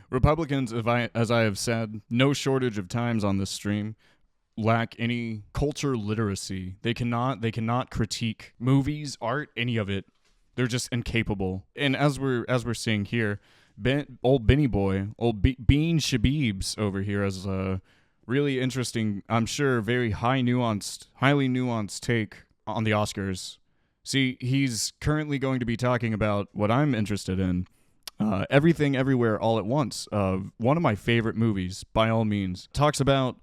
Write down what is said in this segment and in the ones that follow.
Republicans, as I have said, no shortage of times on this stream, lack any culture literacy. They cannot critique movies, art, any of it. They're just incapable. And as we're seeing here, old Benny Boy, Bean Shabibs over here has a really interesting, I'm sure, very highly nuanced take on the Oscars. See, he's currently going to be talking about what I'm interested in. Everything Everywhere All at Once. One of my favorite movies, by all means. Talks about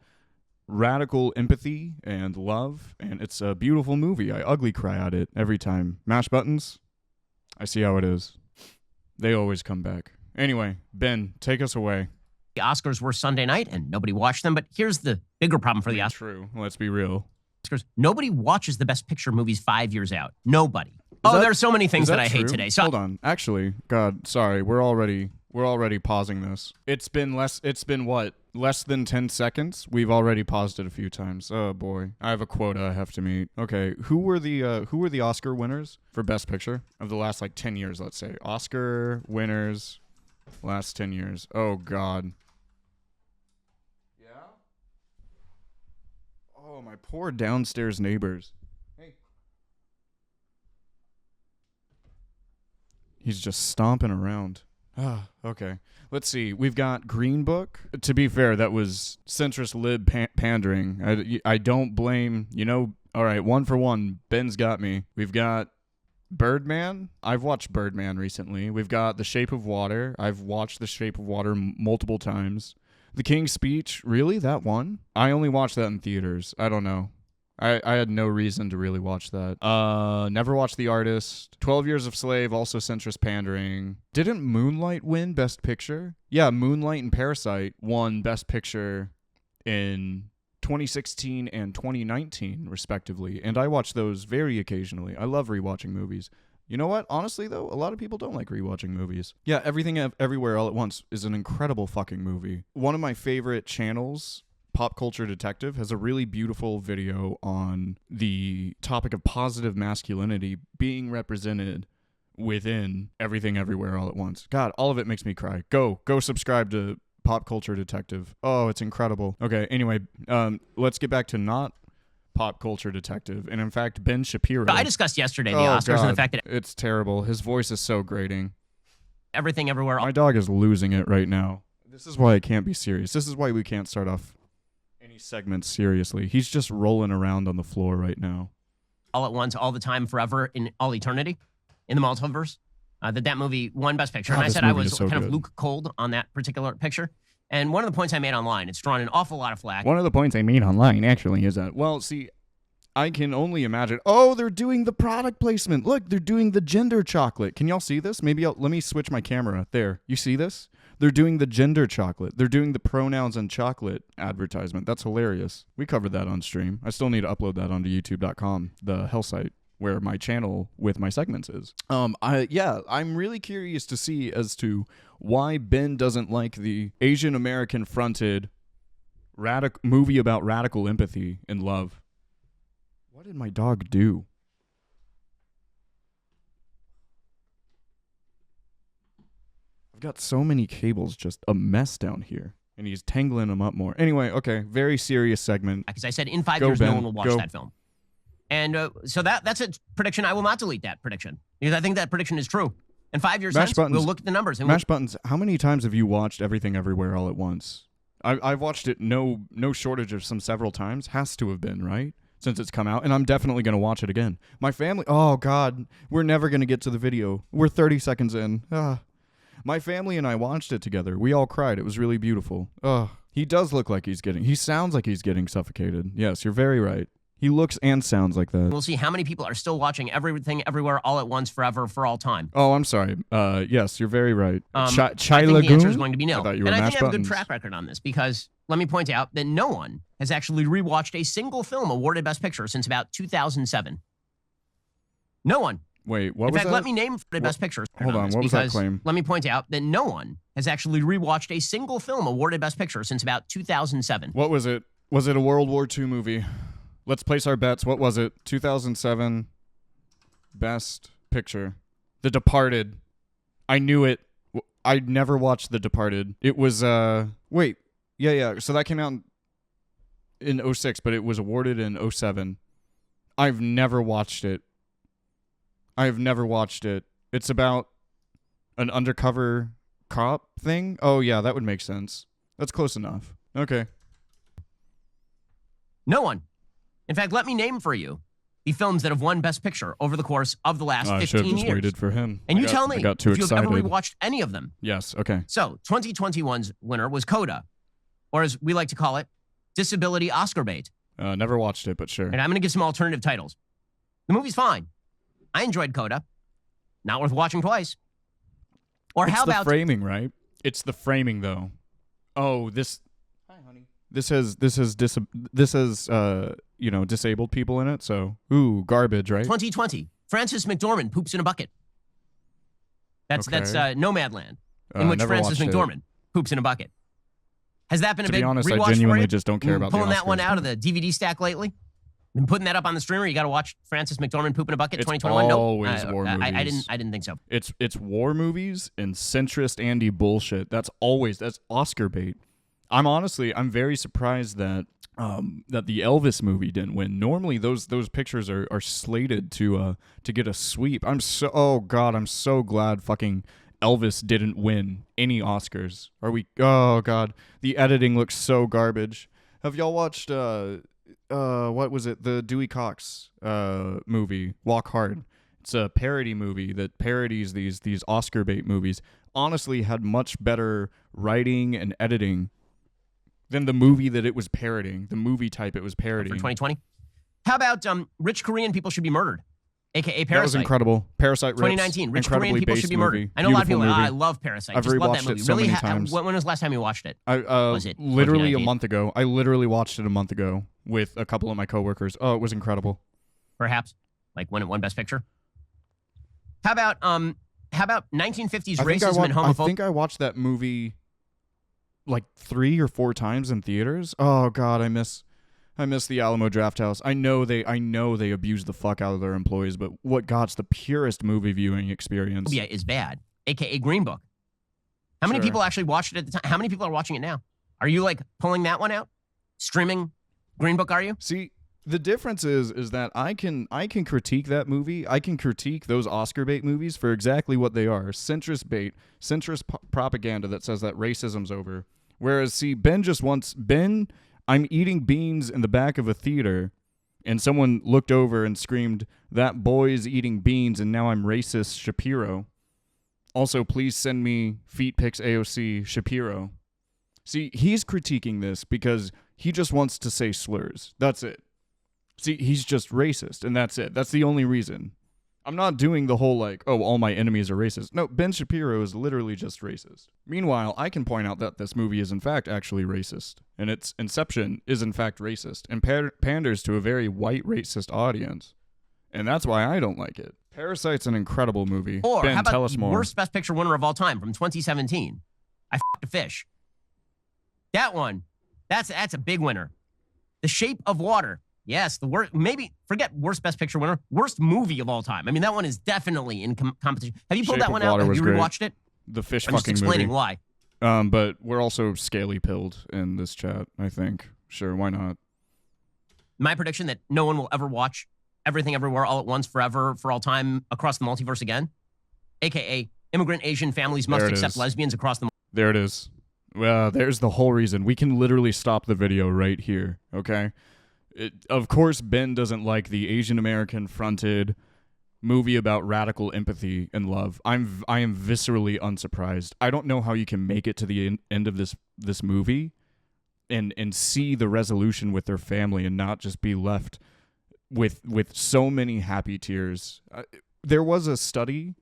radical empathy and love, and it's a beautiful movie. I ugly cry at it every time. Mash buttons. I see how it is. They always come back. Anyway, Ben, take us away. The Oscars were Sunday night, and nobody watched them, but here's the bigger problem for the Oscars. True. Let's be real. Nobody watches the Best Picture movies 5 years out. Nobody. There are so many things that I hate today. So hold on. Actually, God, sorry. We're already pausing this. It's been less than 10 seconds. We've already paused it a few times. Oh boy. I have a quota I have to meet. Okay, who were the Oscar winners for Best Picture of the last 10 years, let's say? Oscar winners last 10 years. Oh god. Yeah? Oh, my poor downstairs neighbors. Hey. He's just stomping around. Ah, okay. Let's see. We've got Green Book. To be fair, that was centrist lib pandering. I don't blame, all right, 1 for 1. Ben's got me. We've got Birdman. I've watched Birdman recently. We've got The Shape of Water. I've watched The Shape of Water multiple times. The King's Speech. Really? That one? I only watched that in theaters. I don't know. I had no reason to really watch that. Never watched The Artist. 12 Years a Slave, also centrist pandering. Didn't Moonlight win Best Picture? Yeah, Moonlight and Parasite won Best Picture in 2016 and 2019, respectively. And I watch those very occasionally. I love rewatching movies. You know what? Honestly, though, a lot of people don't like rewatching movies. Yeah, Everything Everywhere All at Once is an incredible fucking movie. One of my favorite channels, Pop Culture Detective, has a really beautiful video on the topic of positive masculinity being represented within Everything Everywhere All at Once. God, all of it makes me cry. Go subscribe to Pop Culture Detective. Oh, it's incredible. Okay, anyway, let's get back to not Pop Culture Detective, and in fact, Ben Shapiro. I discussed yesterday the Oscars and the fact that it's terrible. His voice is so grating. Everything Everywhere. My dog is losing it right now. This is why I can't be serious. This is why we can't start off any segments seriously. He's just rolling around on the floor right now. All at Once, all the time, forever, in all eternity, in the multiverse. That movie won Best Picture. And I said I was so kind of Luke Cold on that particular picture. And one of the points I made online, it's drawn an awful lot of flack. One of the points I made online, actually, is that, well, see, I can only imagine. Oh, they're doing the product placement. Look, they're doing the gender chocolate. Can y'all see this? Maybe let me switch my camera. There. You see this? They're doing the gender chocolate. They're doing the pronouns and chocolate advertisement. That's hilarious. We covered that on stream. I still need to upload that onto youtube.com, the hell site where my channel with my segments is. I'm really curious to see as to why Ben doesn't like the Asian American fronted movie about radical empathy and love. What did my dog do? I've got so many cables, just a mess down here. And he's tangling them up more. Anyway, okay, very serious segment. Because I said in 5 years, Ben, no one will watch that film. And so that's a prediction. I will not delete that prediction because I think that prediction is true. In 5 years, we'll look at the numbers. And Buttons, how many times have you watched Everything Everywhere All at Once? I've watched it no shortage of several times. Has to have been, right? Since it's come out. And I'm definitely going to watch it again. My family, oh God, we're never going to get to the video. We're 30 seconds in. My family and I watched it together. We all cried. It was really beautiful. He does look like he sounds like he's getting suffocated. Yes, you're very right. He looks and sounds like that. We'll see how many people are still watching Everything Everywhere All at Once forever for all time. Oh, I'm sorry. Yes, you're very right. I think the answer is going to be no. And I think I have a good track record on this because let me point out that no one has actually rewatched a single film awarded Best Picture since about 2007. No one. Wait, what was that? In fact, let me name the Best Picture. Hold on, what was that claim? Let me point out that no one has actually rewatched a single film awarded Best Picture since about 2007. What was it? Was it a World War II movie? Let's place our bets. What was it? 2007 Best Picture. The Departed. I knew it. I never watched The Departed. It was wait, yeah. So that came out in 2006, but it was awarded in 2007. I've never watched it. It's about an undercover cop thing. Oh yeah, that would make sense. That's close enough. Okay. No one. In fact, let me name for you the films that have won Best Picture over the course of the last 15 years. I should have just waited for him. And you tell me if you've ever rewatched any of them. Yes, okay. So, 2021's winner was Coda, or as we like to call it, Disability Oscarbait. Never watched it, but sure. And I'm going to give some alternative titles. The movie's fine. I enjoyed Coda. Not worth watching twice. Or it's how about... It's the framing, right? It's the framing, though. Oh, this... Hi, honey. This has disabled people in it, so ooh, garbage, right? 2020. Frances McDormand poops in a bucket. That's Nomadland, in which Frances McDormand poops in a bucket. Has that been a big rewatch for you? To be honest, I genuinely just don't care about pulling that one out of the DVD stack lately? Been putting that up on the streamer. You got to watch Frances McDormand poop in a bucket. 2021. Always war movies. I didn't think so. It's war movies and centrist Andy bullshit. That's Oscar bait. I'm very surprised that the Elvis movie didn't win. Normally those pictures are slated to get a sweep. I'm so glad fucking Elvis didn't win any Oscars. Oh god, the editing looks so garbage. Have y'all watched what was it? The Dewey Cox movie, Walk Hard. It's a parody movie that parodies these Oscar bait movies. Honestly, had much better writing and editing than the movie that it was parodying, the movie type it was parodying. For 2020? How about Rich Korean People Should Be Murdered, a.k.a. Parasite? That was incredible. Parasite 2019. Rich Korean People Should Be Murdered. I know a lot of people, I love Parasite. I've rewatched it so many times. When was the last time you watched it? Was it literally a month ago. I literally watched it a month ago with a couple of my coworkers. Oh, it was incredible. Perhaps, like when it won Best Picture. How about 1950s racism and homophobia? I think I watched that movie like 3 or 4 times in theaters. Oh god, I miss the Alamo Drafthouse. I know they abuse the fuck out of their employees, but what God's the purest movie viewing experience. Yeah, is bad. AKA Green Book. How many people actually watched it at the time? How many people are watching it now? Are you like pulling that one out? Streaming Green Book, are you? See, the difference is that I can critique that movie. I can critique those Oscar bait movies for exactly what they are. Centrist bait, centrist propaganda that says that racism's over. Whereas, see, I'm eating beans in the back of a theater, and someone looked over and screamed, "That boy's eating beans, and now I'm racist, Shapiro." Also, please send me feet pics AOC, Shapiro. See, he's critiquing this because he just wants to say slurs. That's it. See, he's just racist, and that's it. That's the only reason. I'm not doing the whole like, oh, all my enemies are racist. No, Ben Shapiro is literally just racist. Meanwhile, I can point out that this movie is in fact actually racist, and its inception is in fact racist, and panders to a very white racist audience. And that's why I don't like it. Parasite's an incredible movie. Or Ben, how about tell us more. Worst Best Picture winner of all time from 2017? I f***ed a fish. That one, that's a big winner. The Shape of Water. Yes, the worst. Maybe forget worst Best Picture winner. Worst movie of all time. I mean, that one is definitely in competition. Have you pulled that one out? Have you rewatched it? The fish I'm fucking just explaining movie. Why. But we're also scaly pilled in this chat. I think. Sure, why not? My prediction that no one will ever watch Everything Everywhere All at Once forever for all time across the multiverse again, aka immigrant Asian families must accept lesbians across the. There it is. Well, there's the whole reason. We can literally stop the video right here. Okay. Of course, Ben doesn't like the Asian American fronted movie about radical empathy and love. I am viscerally unsurprised. I don't know how you can make it to the end of this movie and see the resolution with their family and not just be left with so many happy tears. There was a study,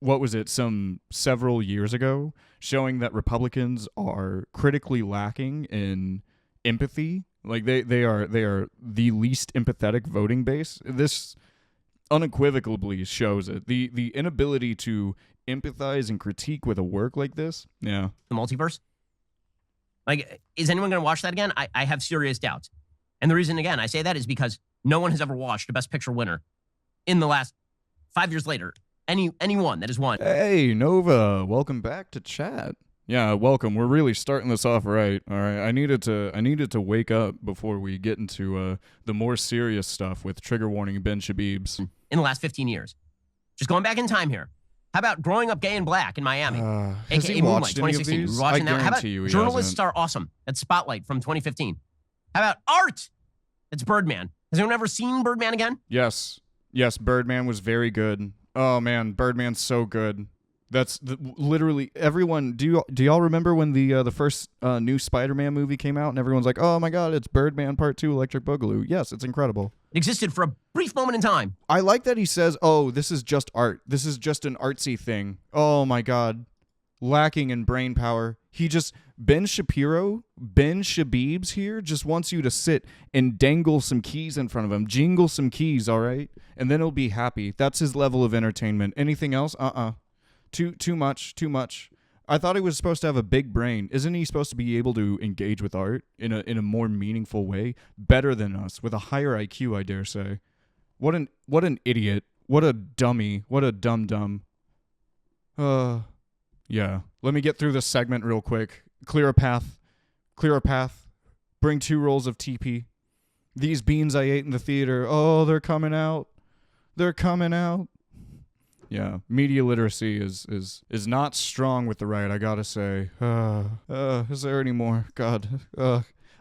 what was it, several years ago, showing that Republicans are critically lacking in empathy. Like they are the least empathetic voting base. This unequivocally shows it. The inability to empathize and critique with a work like this. Yeah. The multiverse. Like, is anyone going to watch that again? I have serious doubts. And the reason, again, I say that is because no one has ever watched a Best Picture winner in the last 5 years later anyone that has won. Hey, Nova, welcome back to chat. Yeah, welcome. We're really starting this off right. All right, I needed to wake up before we get into the more serious stuff with trigger warning Ben Shabibs. In the last 15 years. Just going back in time here. How about Growing Up Gay and Black in Miami? Has AKA he Moonlight, watched any of 2016. these? We're watching I that. How about guarantee you he Journalists hasn't. Are Awesome? That's Spotlight from 2015. How about Art? It's Birdman. Has anyone ever seen Birdman again? Yes, Birdman was very good. Oh man, Birdman's so good. That's literally everyone. Do y'all remember when the first new Spider-Man movie came out and everyone's like, "Oh my God, it's Birdman Part 2, Electric Boogaloo." Yes, it's incredible. It existed for a brief moment in time. I like that he says, "Oh, this is just art. This is just an artsy thing." Oh my God, lacking in brain power. Ben Shabibs here just wants you to sit and dangle some keys in front of him, jingle some keys, all right, and then he'll be happy. That's his level of entertainment. Anything else? Too much. I thought he was supposed to have a big brain. Isn't he supposed to be able to engage with art in a more meaningful way? Better than us, with a higher IQ, I dare say. What an idiot. What a dummy. What a dum-dum. Yeah. Let me get through this segment real quick. Clear a path. Bring 2 rolls of TP. These beans I ate in the theater. Oh, they're coming out. Yeah, media literacy is not strong with the right, I gotta say. Is there any more? God,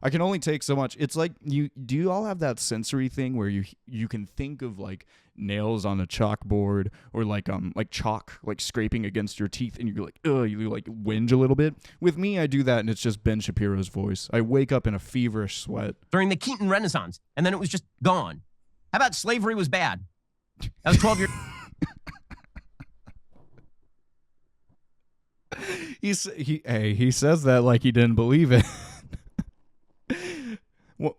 I can only take so much. It's like, do you all have that sensory thing where you can think of like nails on a chalkboard or like chalk like scraping against your teeth and you're like, you like whinge a little bit? With me, I do that and it's just Ben Shapiro's voice. I wake up in a feverish sweat. During the Keaton Renaissance, and then it was just gone. How about Slavery Was Bad? That was 12 years. He says that like he didn't believe it. Well,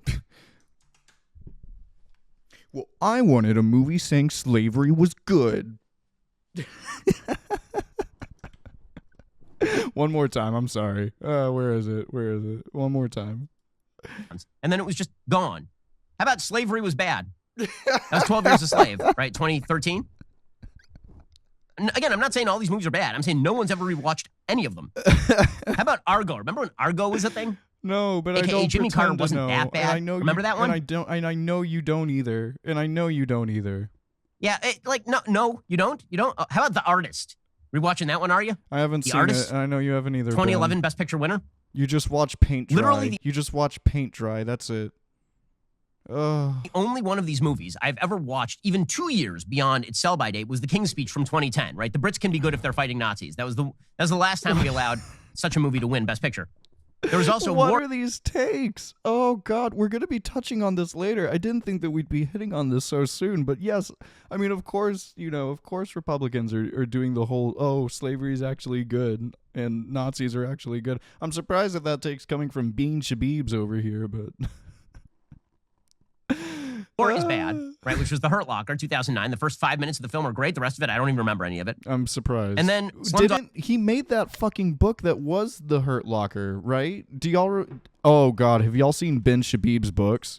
I wanted a movie saying slavery was good. One more time, I'm sorry. Where is it? One more time. And then it was just gone. How about Slavery Was Bad? That was 12 Years a Slave, right? 2013? Again, I'm not saying all these movies are bad. I'm saying no one's ever rewatched any of them. How about Argo? Remember when Argo was a thing? No, but AKA I don't Jimmy pretend Carter wasn't to know. that bad. And I know Remember that one? And I know you don't either. Yeah, no, you don't. How about The Artist? Rewatching that one, are you? I haven't seen Artist? it. I know you haven't either. 2011 Ben. Best Picture winner. You just watch paint dry. Literally You just watch paint dry. That's it. The only one of these movies I've ever watched, even 2 years beyond its sell-by date, was The King's Speech from 2010. Right, the Brits can be good if they're fighting Nazis. That was the last time we allowed such a movie to win Best Picture. There was also what are these takes? Oh God, we're gonna be touching on this later. I didn't think that we'd be hitting on this so soon, but yes, I mean, of course, Republicans are doing the whole slavery is actually good and Nazis are actually good. I'm surprised that take's coming from Bean Shabibs over here, but. Or is bad, right? Which was The Hurt Locker, 2009. The first 5 minutes of the film are great. The rest of it, I don't even remember any of it. I'm surprised. And then he made that fucking book that was The Hurt Locker, right? Do y'all? Oh God, have y'all seen Ben Shabib's books?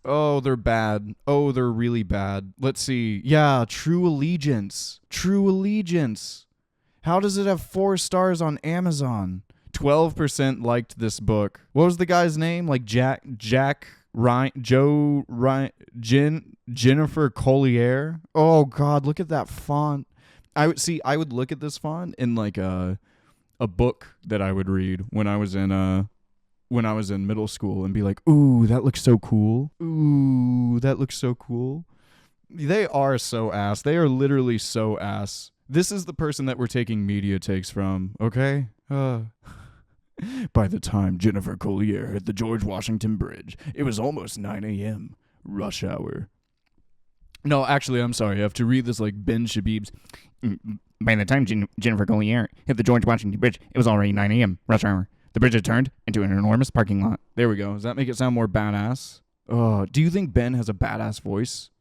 Oh, they're bad. Oh, they're really bad. Let's see. Yeah, True Allegiance. How does it have 4 stars on Amazon? 12% liked this book. What was the guy's name? Like Jack. Jennifer Collier. Oh God, look at that font. I would look at this font in like a book that I would read when I was in middle school and be like, ooh, that looks so cool. They are so ass. They are literally so ass. This is the person that we're taking media takes from, okay? By the time Jennifer Collier hit the George Washington Bridge, it was almost 9 a.m. Rush hour. No, actually, I'm sorry. I have to read this like Ben Shabibs. By the time Jennifer Collier hit the George Washington Bridge, it was already 9 a.m. Rush hour. The bridge had turned into an enormous parking lot. There we go. Does that make it sound more badass? Do you think Ben has a badass voice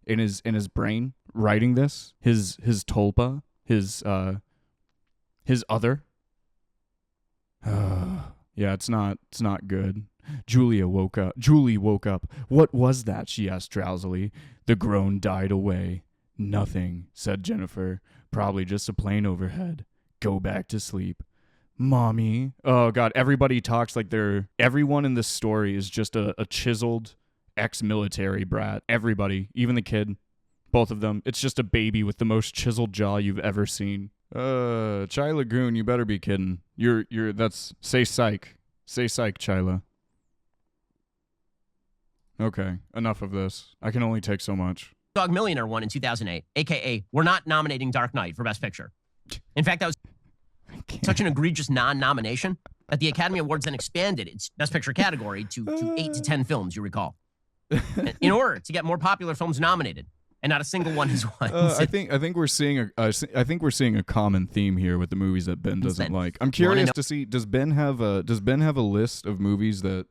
in his brain writing this? His tulpa? His other? Yeah, it's not good. Julie woke up. What was that? She asked drowsily. The groan died away. Nothing, said Jennifer. Probably just a plane overhead. Go back to sleep. Mommy. Oh, God. Everybody talks like everyone in this story is just a chiseled ex-military brat. Everybody, even the kid, both of them. It's just a baby with the most chiseled jaw you've ever seen. Chai Lagoon, you better be kidding. Say psych. Say psych, Chyla. Okay, enough of this. I can only take so much. Dog Millionaire won in 2008, a.k.a. we're not nominating Dark Knight for Best Picture. In fact, that was such an egregious non-nomination that the Academy Awards then expanded its Best Picture category to 8 to 10 films, you recall, in order to get more popular films nominated. And not a single one has won. I think we're seeing a common theme here with the movies that Ben doesn't like. I'm curious to see, does Ben have a list of movies that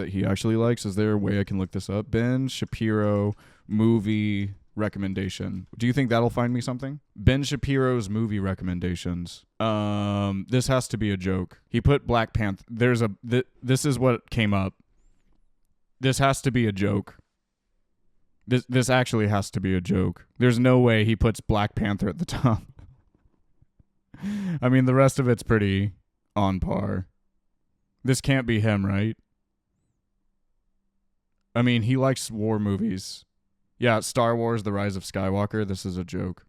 he actually likes? Is there a way I can look this up? Ben Shapiro movie recommendation. Do you think that'll find me something? Ben Shapiro's movie recommendations. This has to be a joke. He put Black Panther. This is what came up. This has to be a joke. This actually has to be a joke. There's no way he puts Black Panther at the top. I mean, the rest of it's pretty on par. This can't be him, right? I mean, he likes war movies. Yeah, Star Wars: The Rise of Skywalker. This is a joke.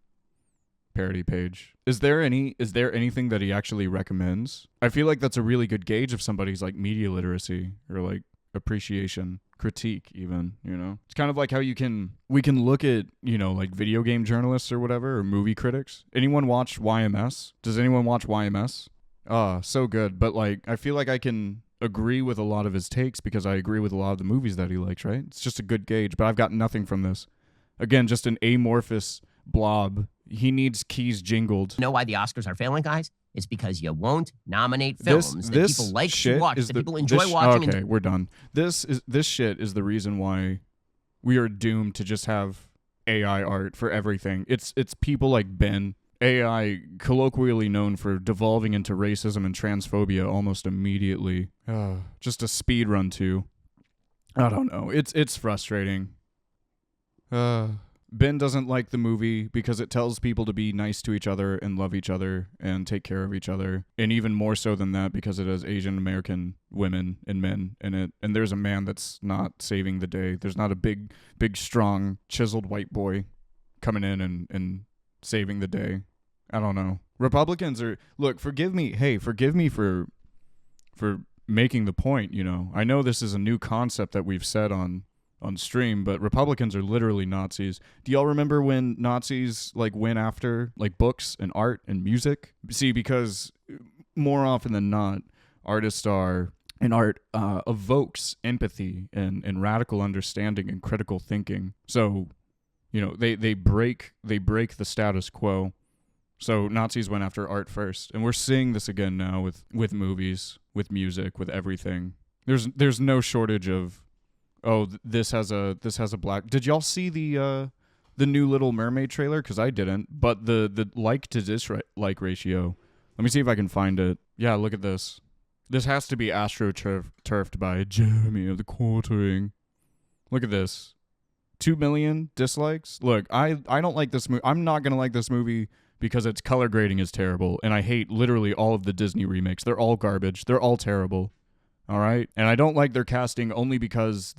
Parody page. Is there anything that he actually recommends? I feel like that's a really good gauge of somebody's like media literacy or like appreciation, critique even, you know. It's kind of like how we can look at, you know, like video game journalists or whatever, or movie critics. Anyone watch YMS? Does anyone watch YMS? So good. But like, I feel like I can agree with a lot of his takes because I agree with a lot of the movies that he likes, right? It's just a good gauge, but I've got nothing from this. Again, just an amorphous blob. He needs keys jingled. Know why the Oscars are failing, guys? It's because you won't nominate films that people like to watch, that people enjoy watching. Okay, we're done. This shit is the reason why we are doomed to just have AI art for everything. It's people like Ben, AI colloquially known for devolving into racism and transphobia almost immediately. Just a speed run too. I don't know. It's frustrating. Ben doesn't like the movie because it tells people to be nice to each other and love each other and take care of each other. And even more so than that, because it has Asian American women and men in it. And there's a man that's not saving the day. There's not a big, strong, chiseled white boy coming in and saving the day. I don't know. Republicans are... Look, forgive me for making the point, you know. I know this is a new concept that we've said on stream, but Republicans are literally Nazis. Do y'all remember when Nazis like went after like books and art and music? See, because more often than not, art evokes empathy and radical understanding and critical thinking. So, you know, they break the status quo. So Nazis went after art first, and we're seeing this again now with movies, with music, with everything. There's no shortage of, oh, this has a black... Did y'all see the new Little Mermaid trailer? Because I didn't. But the like to dislike ratio. Let me see if I can find it. Yeah, look at this. This has to be astroturfed by Jeremy of the Quartering. Look at this. 2 million dislikes. Look, I don't like this movie. I'm not gonna like this movie because its color grading is terrible, and I hate literally all of the Disney remakes. They're all garbage. They're all terrible. All right, and I don't like their casting only because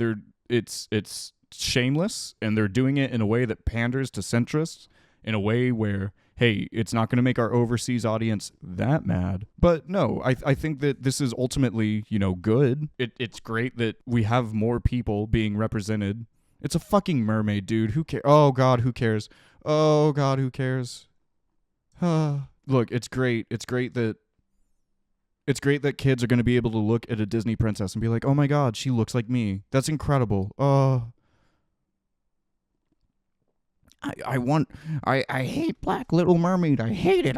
it's shameless, and they're doing it in a way that panders to centrists, in a way where, hey, it's not going to make our overseas audience that mad. But no, I think that this is ultimately, you know, good. It's great that we have more people being represented. It's a fucking mermaid, dude. Who cares? Oh God, who cares? Oh God, who cares? Look, it's great. It's great that kids are going to be able to look at a Disney princess and be like, oh my God, she looks like me. That's incredible. I hate Black Little Mermaid. I hate it.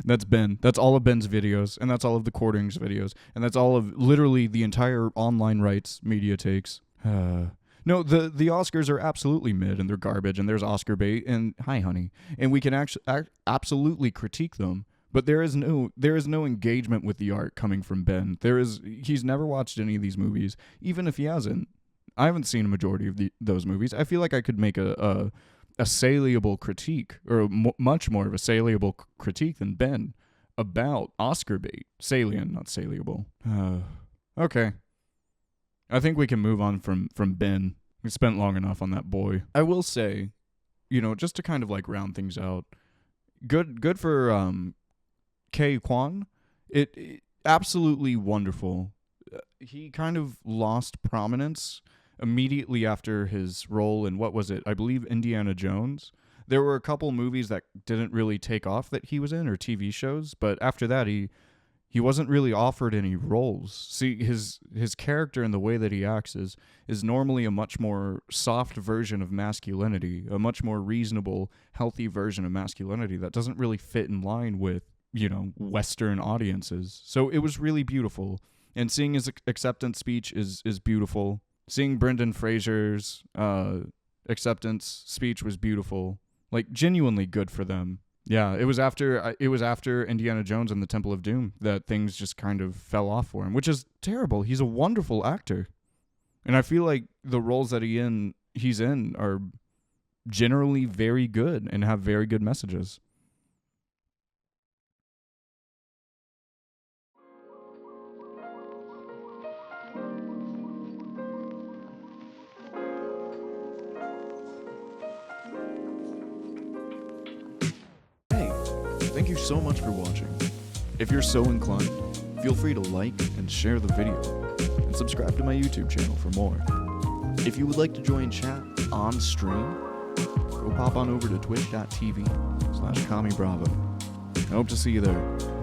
That's Ben. That's all of Ben's videos, and that's all of the Quartering's videos, and that's all of literally the entire online rights media takes. No, the Oscars are absolutely mid, and they're garbage, and there's Oscarbait, and hi, honey. And we can actually absolutely critique them. But there is no engagement with the art coming from Ben. He's never watched any of these movies, even if he hasn't. I haven't seen a majority of those movies. I feel like I could make a saleable critique, or much more of a saleable critique than Ben about Oscarbait. Salient, not saleable. Okay. I think we can move on from Ben. We spent long enough on that boy. I will say, just to kind of like round things out, good for K. Kwan. It absolutely wonderful. He kind of lost prominence immediately after his role in, what was it? I believe Indiana Jones. There were a couple movies that didn't really take off that he was in, or TV shows, but after that he wasn't really offered any roles. See, his character and the way that he acts is normally a much more soft version of masculinity, a much more reasonable, healthy version of masculinity that doesn't really fit in line with, Western audiences. So it was really beautiful. And seeing his acceptance speech is beautiful. Seeing Brendan Fraser's acceptance speech was beautiful. Like, genuinely good for them. Yeah, it was after Indiana Jones and the Temple of Doom that things just kind of fell off for him, which is terrible. He's a wonderful actor. And I feel like the roles that he's in are generally very good and have very good messages. Thank you so much for watching. If you're so inclined, feel free to like and share the video, and subscribe to my YouTube channel for more. If you would like to join chat on stream, go pop on over to twitch.tv/CommieBravo. I hope to see you there.